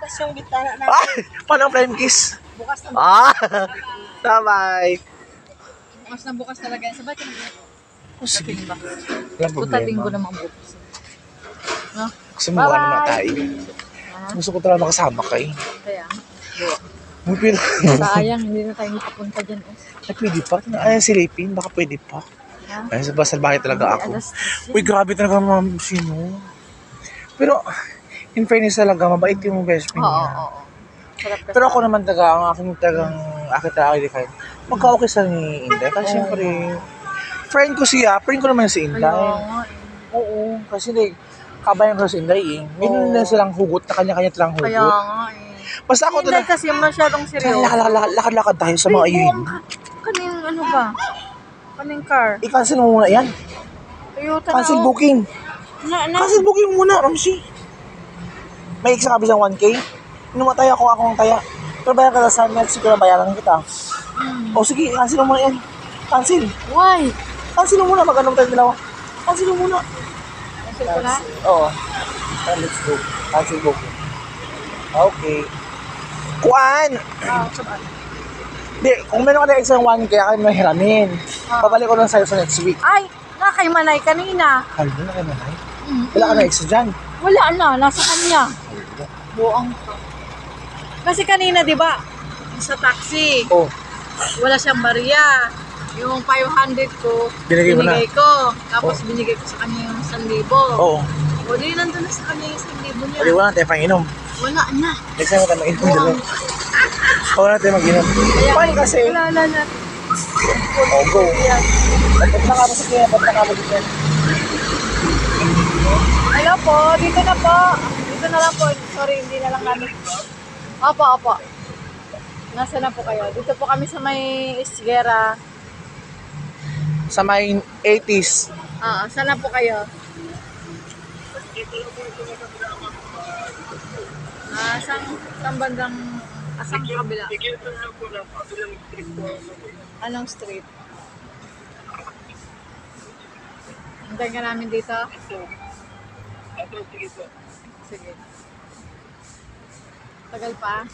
bukas yung bitana namin. Ah! Paano ang flying kiss? Bukas na Ah! Bye-bye. bukas talaga yan. Sabay ka na. Sige. Ba? Walang Buta linggo problema. naman bukas. No? Gusto mo naman tayo. Gusto ko talaga makasama kayo. Kaya. May pwede. Sayang, hindi na tayo makapunta dyan. Ay, pwede pa. Ay, silipin. Baka pwede pa. Ay, sa bahay talaga ako. Uy, grabe talaga ma'am. Sino? Pero, in fairness talaga, mabait yung best friend niya. Oo. Pero ako naman ang aking taga magka-okay sa ni Inday. Kasi syempre, friend ko naman si Inday. Oo, kasi kabayan ko si Inday eh. Meron na silang hugot na kanya-kanya talang hugot. Kaya nga eh. Basta ako Hindi kasi masyadong seryoso. Lakad-lakad tayo sa mga iyon. Kaning ano ba? Kaning car? I-cancel mo muna yan. Toyota Cancel na. booking. Cancel booking muna, Ramsey. May extra ka ba siyang 1K? Numatay ako ang taya. Pero bayan ka sa next week na bayaran kita. O sige, cancel mo muna yan. Cancel. Why? Cancel mo muna, mag-anong tayo dalawa. Cancel mo muna. Cancel ko na? Oo. Let's go. Cancel booking. Okay. Kuan! Sabay. Hindi, kung meron ka na extra 1K, kaya kayo mahiramin. Pabalik ko lang sa'yo sa next week. Ay, nakaymanay kanina. Ano na kayo manay? Wala ka na extra dyan. Wala na, nasa kanya. Buang ka. Kasi kanina, di ba, sa taxi, Oh, wala siyang barya. Yung 500 ko, Binigay mo na? ko. Tapos binigay ko sa kanya yung 1,000. oo. O di, nandun na sa kanya yung 1,000 niya. Pwede wala natin pang-inom. Wala na. Next time tayo mag-inom dalawa. Wala natin mag-inom. Fine kasi. Wala na. Oh, go. Ba't na ka mo sa kaya? Ba't na ka mo dito? Hello po, dito na po. Dito na lang po. Sorry, hindi na lang namin. Opo. Nasa na po kayo? Dito po kami sa may Isguera. Sa may 80s. Saan na po kayo? Saan bandang, asang kabila? Anong street? Hintayin ka namin dito? Sige. Tagal pa?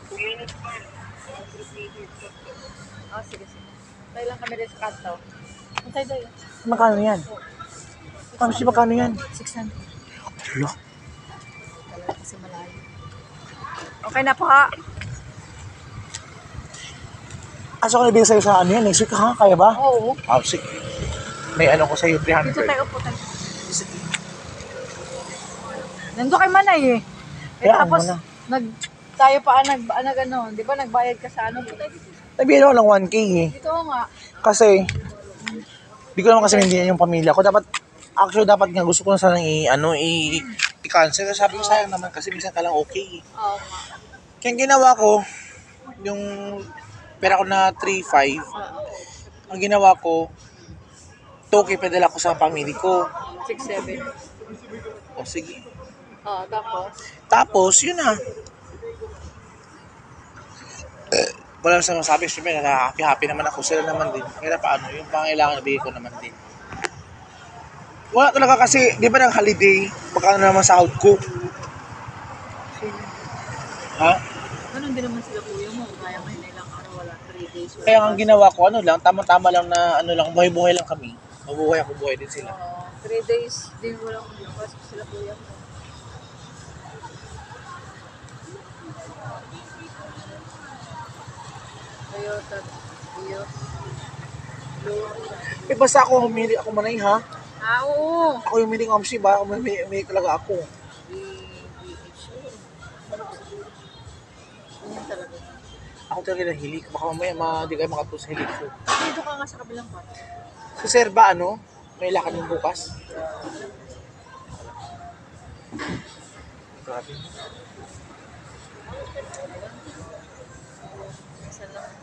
Sige. Tayo lang kami rin sa kanto. Tayo tayo. Magkano yan? Magkano yan? 600. Hala. Talaga kasi malayo. Okay na po ha. Asa ko nabigay sa'yo sa ano yan? Next week ha? Kaya ba? Oo. Sige. May ano ko sa'yo, 300. Dito tayo po tayo. Nandun kay Manay eh. Kaya Tapos, ano na. tayo pa ano, di ba nagbayad ka sa ano? Nabigyan ako ng 1K eh. Dito nga. Kasi, di ko naman kasi hindi yung pamilya ko. Dapat nga gusto ko na sanang i-cancel. Sabi ko sayang naman kasi minsan ka lang okay. Oo. Kaya ang ginawa ko, yung pera ko na 3,500, ang ginawa ko, 2K padala ko sa pamilya ko. 6-7. O sige. Tapos? Tapos, yun na. Wala naman sa masabi, syempre, happy naman ako. Sila naman din. Kaya paano, yung pangailangan nabigay ko naman din. Wala talaga kasi, di ba ng holiday, magkano naman sahod ko? Ha? Ganun din naman sila kuya mo. Kaya may ilang araw wala 3 days. Kaya ang ginawa ko, tama-tama lang na, buhay-buhay lang kami. Mabuhay ako, buhay din sila. 3 days din walang bukas sila kuya mo. Toyota, Vios, Blue. Basta ako, humili ako manay ha. Oo. Ako yung humiling omsi ba? Humili talaga ako. Ganyan talaga. Ako talaga nahilig. Baka mamaya di kayo makatulog sa hilig ko. Dito ka nga sa kabilang part. Sa sir ba, may lakad yung bukas? Grabe. Isa lang.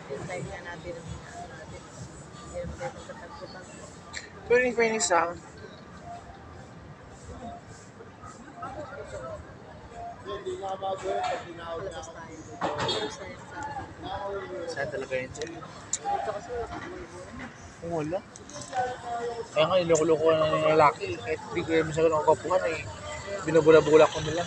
Hintay ka natin ang natin. Hindi naman tayo magkatagputan. Pero in fairness Palabas tayo. Pero sayang sa akin. Saan talaga yun siya? Dito kasi wala kang buhay-buhay. Wala. Kaya nga, niloko-loko na ng lalaki. Kahit hindi ko naman siya ganun kapuhan eh. Binubula-bula ko nila.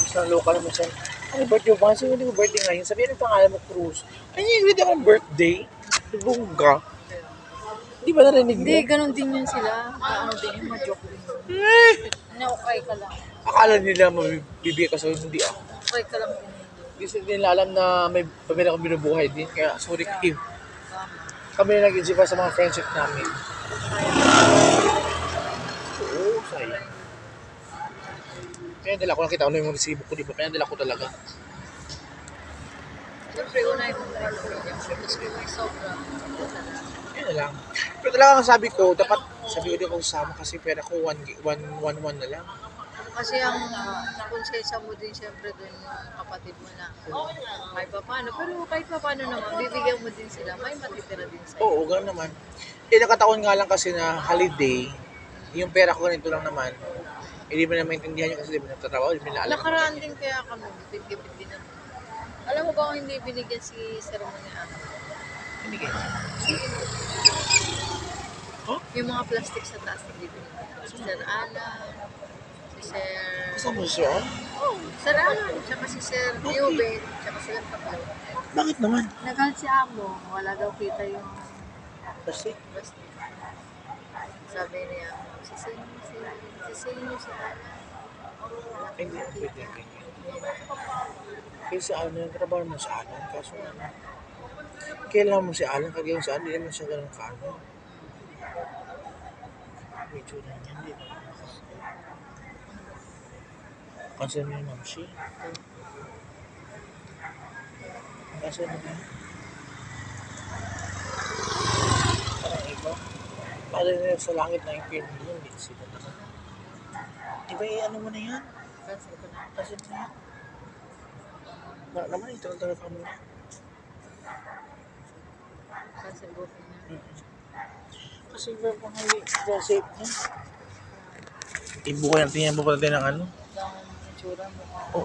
Isang local naman siya. Ano birthday mo ba? Kasi hindi ko birthday ngayon. Sabihin ang pangalan mo, Cruz. Ay, hindi akong birthday. Bungga. Di ba narinig mo? Hindi, ganun din yun sila. Ano din yun, ma-joke din yun. Na-okay ka lang. Akala nila mabibigay ka sa hindi ako. Okay ka lang din yun. Hindi nila alam na may pamilya akong binubuhay din. Kaya sorry Kim. Tama. Kami na nag-isip sa mga friendship namin. Oo, sayang. Kaya dala ko nakita ko na yung resibo ko, di ba? Kaya dala ko talaga. Siyempre, unay mong pamilya. Tapos kung may sobra. Yan na lang. Pero talaga sabi ko, dapat sabi ko din ako sama kasi pera ko 1-1 na lang. Kasi ang konsensya mo din siyempre dun yung kapatid mo na kahit pa paano. Pero kahit pa paano naman, bibigyan mo din sila. May matitira din sa'yo. Oo, gano'n naman. Eh, nakataon nga lang kasi na holiday, yung pera ko ganito lang naman. Hindi mo na maintindihan yun kasi di ba nagtatrabaho, hindi mo na alam. Nakaraan din kaya kami, bibigyan din naman. Alam mo ba kung hindi binigyan si Sir mo ni Ana? Hindi kayo. Yung mga plastic sa taas na bibigyan. Si Sir Ana, si Sir... Kasama siya? Oh, Sir Ana, tsaka si Sir Newben, tsaka sila tatlo. Bakit naman? Nagalit si Amo, wala daw kita yung Kasi, plastic. Sabi niya, sisihin niyo si Ana. hindi, pwede ganyan. Kasi ano, trabaho mo sa Alan, kaso ano, kailangan mo si Alan, kagaya sa Alan, hindi naman siya ganun kaano. Medyo na yan, hindi naman. Kasi mo yung mamsi. Kasi ano ba? Parang iba. Parang nila sa langit na yung film yun, hindi sila naman. Diba ano mo na yan? Cancel ko na. Kasi mo na yan. Naman, ito lang talaga mo na. Cancel ko na. Kasi ba pang hindi safe niya? Ibuko natin yan, buko natin ng ano? Ang itsura mo. Oo.